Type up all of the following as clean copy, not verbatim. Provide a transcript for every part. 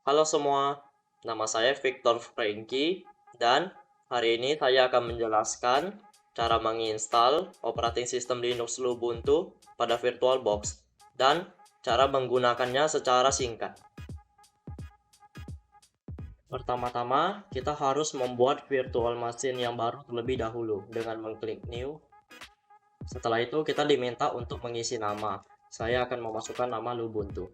Halo semua, nama saya Victor Franky dan hari ini saya akan menjelaskan cara menginstal operating system Linux Ubuntu pada VirtualBox dan cara menggunakannya secara singkat. Pertama-tama, kita harus membuat virtual machine yang baru terlebih dahulu dengan mengklik New. Setelah itu kita diminta untuk mengisi nama. Saya akan memasukkan nama Ubuntu.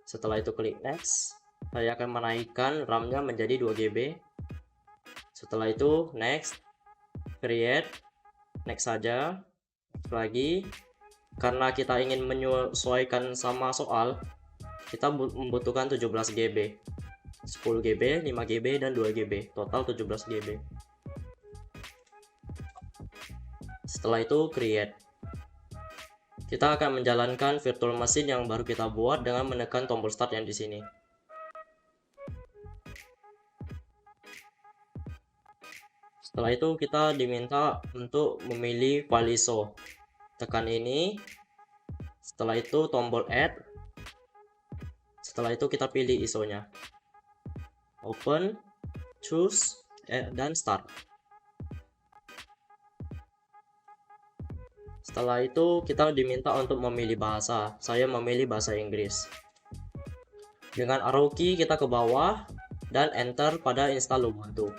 Setelah itu klik Next. Saya akan menaikkan RAM-nya menjadi 2 GB. Setelah itu Next, Create, Next saja. Lagi, karena kita ingin menyesuaikan sama soal, kita membutuhkan 17 GB. 10 GB, 5 GB, dan 2 GB. Total 17 GB. Setelah itu Create. Kita akan menjalankan virtual machine yang baru kita buat dengan menekan tombol Start yang di sini. Setelah itu kita diminta untuk memilih file ISO. Tekan ini. Setelah itu tombol Add. Setelah itu kita pilih ISO-nya. Open, Choose, dan Start. Setelah itu kita diminta untuk memilih bahasa. Saya memilih bahasa Inggris. Dengan arrow key kita ke bawah dan enter pada install Ubuntu.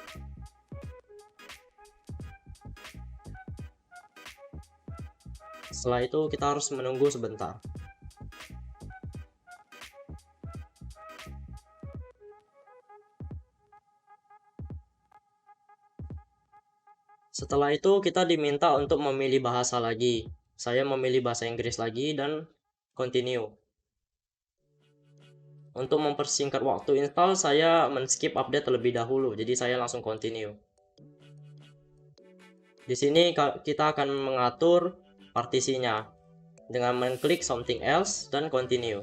Setelah itu kita harus menunggu sebentar. Setelah itu kita diminta untuk memilih bahasa lagi. Saya memilih bahasa Inggris lagi dan continue. Untuk mempersingkat waktu install, saya men-skip update terlebih dahulu, jadi saya langsung continue. Di sini kita akan mengatur partisinya dengan mengklik something else dan continue.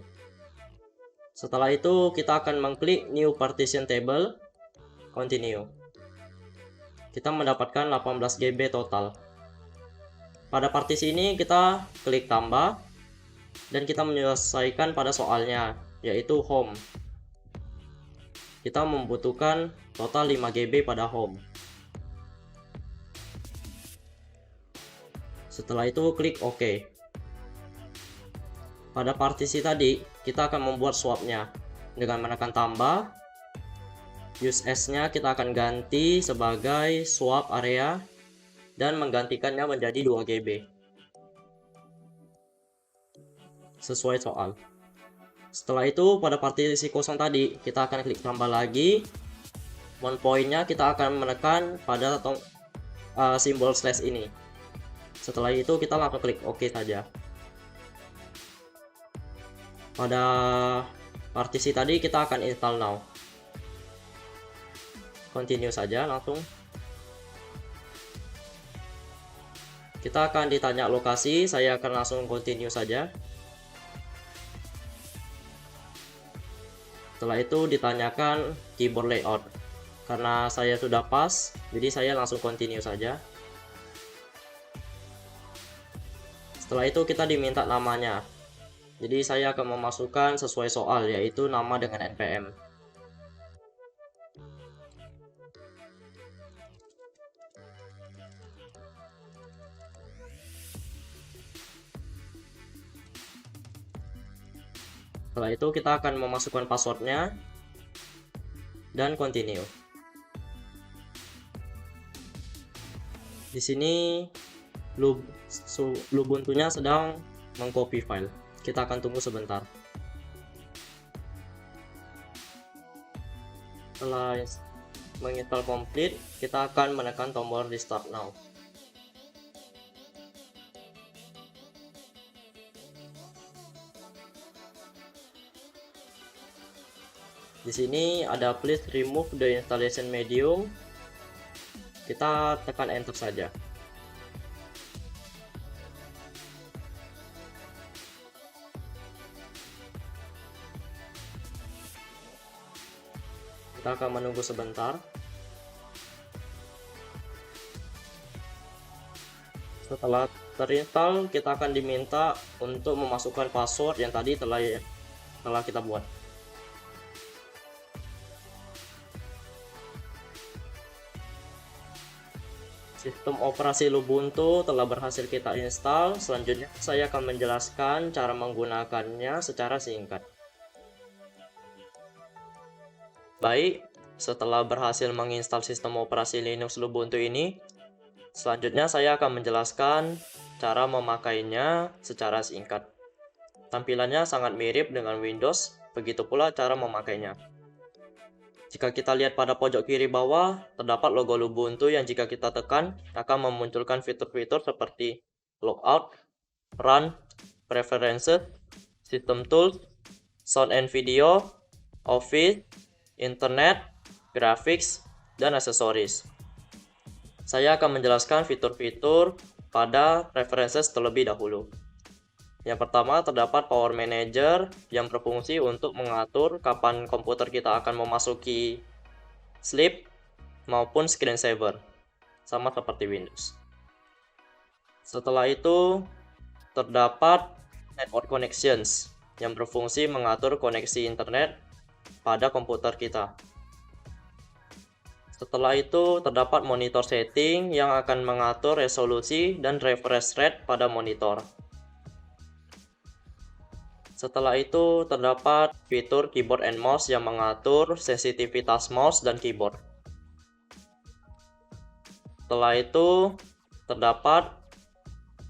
Setelah itu kita akan mengklik new partition table, continue. Kita mendapatkan 18 GB total. Pada partisi ini kita klik tambah dan kita menyelesaikan pada soalnya, yaitu home. Kita membutuhkan total 5 GB pada home. Setelah itu klik OK. Pada partisi tadi kita akan membuat swapnya dengan menekan tambah. Use as-nya kita akan ganti sebagai swap area dan menggantikannya menjadi 2 GB sesuai soal. Setelah itu pada partisi kosong tadi kita akan klik tambah lagi. Mount point-nya kita akan menekan pada simbol slash ini. Setelah itu kita langsung klik OK saja. Pada partisi tadi kita akan install now. Continue saja langsung. Kita akan ditanya lokasi, saya akan langsung continue saja. Setelah itu ditanyakan keyboard layout. Karena saya sudah pas, jadi saya langsung continue saja. Setelah itu kita diminta namanya. Jadi saya akan memasukkan sesuai soal, yaitu nama dengan npm. Setelah itu kita akan memasukkan passwordnya dan continue. Di sini Ubuntu-nya sedang mengcopy file. Kita akan tunggu sebentar. Setelah menginstal complete, kita akan menekan tombol restart now. Di sini ada please remove the installation medium. Kita tekan enter saja. Kita akan menunggu sebentar. Setelah terinstall, kita akan diminta untuk memasukkan password yang tadi telah kita buat. Sistem operasi Ubuntu telah berhasil kita install. Selanjutnya saya akan menjelaskan cara menggunakannya secara singkat. Baik, setelah berhasil menginstal sistem operasi Linux Ubuntu ini, selanjutnya saya akan menjelaskan cara memakainya secara singkat. Tampilannya sangat mirip dengan Windows, begitu pula cara memakainya. Jika kita lihat pada pojok kiri bawah, terdapat logo Ubuntu yang jika kita tekan akan memunculkan fitur-fitur seperti Logout, Run, Preferences, System Tools, Sound and Video, Office, Internet, Graphics, dan aksesoris. Saya akan menjelaskan fitur-fitur pada Preferences terlebih dahulu. Yang pertama terdapat Power Manager yang berfungsi untuk mengatur kapan komputer kita akan memasuki sleep maupun screensaver, sama seperti Windows. Setelah itu terdapat Network Connections yang berfungsi mengatur koneksi internet pada komputer kita. Setelah itu terdapat Monitor Setting yang akan mengatur resolusi dan refresh rate pada monitor. Setelah itu terdapat fitur Keyboard and Mouse yang mengatur sensitivitas mouse dan keyboard. Setelah itu terdapat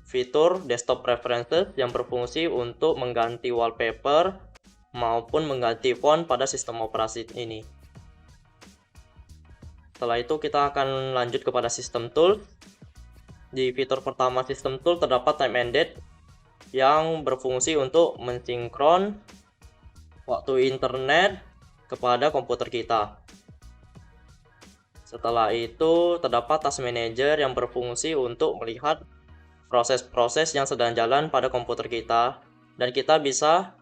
fitur Desktop Preferences yang berfungsi untuk mengganti wallpaper maupun mengganti font pada sistem operasi ini. Setelah itu kita akan lanjut kepada System Tool. Di fitur pertama System Tool terdapat Time and Date yang berfungsi untuk mensinkron waktu internet kepada komputer kita. Setelah itu terdapat Task Manager yang berfungsi untuk melihat proses-proses yang sedang jalan pada komputer kita dan kita bisa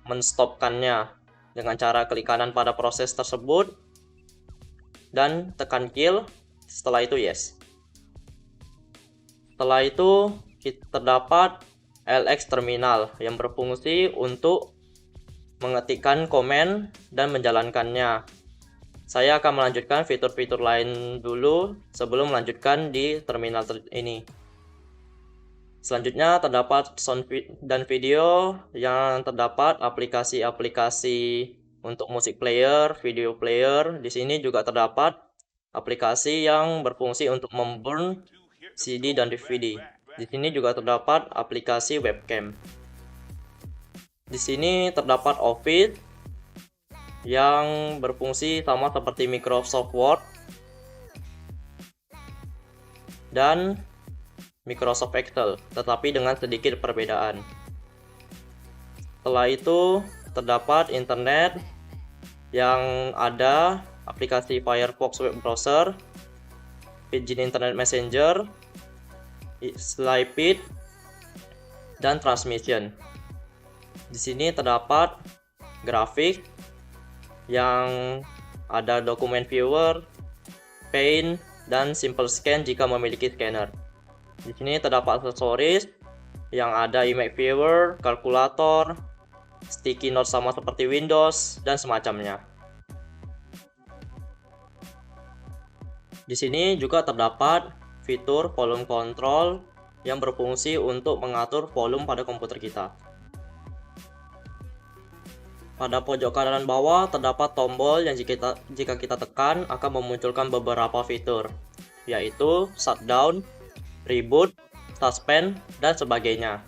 menstopkannya dengan cara klik kanan pada proses tersebut dan tekan kill, setelah itu yes. Setelah itu terdapat LX Terminal yang berfungsi untuk mengetikkan komen dan menjalankannya. Saya akan melanjutkan fitur-fitur lain dulu sebelum melanjutkan di terminal ini. Selanjutnya terdapat sound dan video yang terdapat aplikasi-aplikasi untuk musik player, video player. Di sini juga terdapat aplikasi yang berfungsi untuk memburn CD dan DVD. Di sini juga terdapat aplikasi webcam. Di sini terdapat Office yang berfungsi sama seperti Microsoft Word dan Microsoft Excel, tetapi dengan sedikit perbedaan. Setelah itu terdapat internet yang ada aplikasi Firefox Web Browser, Pidgin Internet Messenger, Slypeed, dan Transmission. Di sini terdapat grafik yang ada dokumen viewer, Paint, dan Simple Scan jika memiliki scanner. Di sini terdapat aksesoris yang ada image viewer, kalkulator, sticky note sama seperti Windows, dan semacamnya. Di sini juga terdapat fitur volume control yang berfungsi untuk mengatur volume pada komputer kita. Pada pojok kanan bawah terdapat tombol yang jika kita tekan akan memunculkan beberapa fitur, yaitu shutdown, reboot, suspend, dan sebagainya.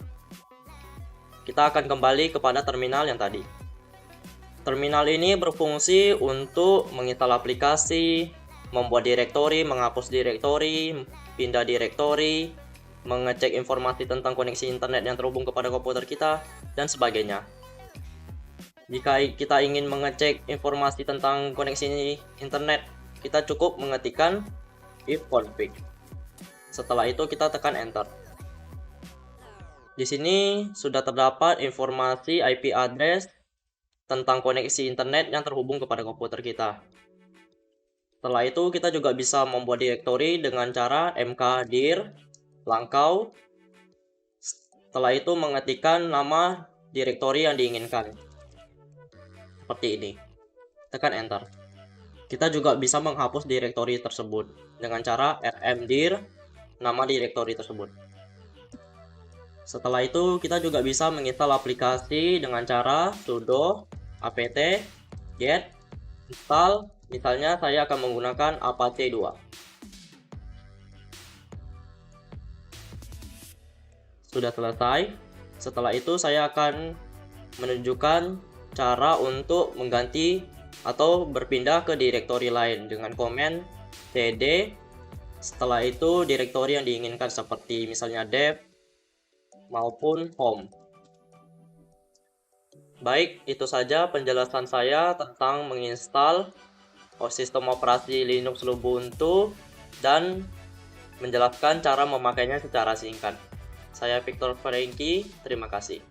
Kita akan kembali kepada terminal yang tadi. Terminal ini berfungsi untuk menginstal aplikasi, membuat direktori, menghapus direktori, pindah direktori, mengecek informasi tentang koneksi internet yang terhubung kepada komputer kita, dan sebagainya. Jika kita ingin mengecek informasi tentang koneksi internet, kita cukup mengetikkan ifconfig. Setelah itu kita tekan enter. Di sini sudah terdapat informasi IP address tentang koneksi internet yang terhubung kepada komputer kita. Setelah itu kita juga bisa membuat direktori dengan cara mkdir langkau. Setelah itu mengetikkan nama direktori yang diinginkan. Seperti ini. Tekan enter. Kita juga bisa menghapus direktori tersebut dengan cara rmdir nama direktori tersebut. Setelah itu kita juga bisa menginstal aplikasi dengan cara sudo apt get install. Misalnya saya akan menggunakan apache 2. Sudah selesai. Setelah itu saya akan menunjukkan cara untuk mengganti atau berpindah ke direktori lain dengan komen cd. Setelah itu direktori yang diinginkan seperti misalnya dev maupun home. Baik, itu saja penjelasan saya tentang menginstal sistem operasi Linux Ubuntu dan menjelaskan cara memakainya secara singkat. Saya Victor Franky, terima kasih.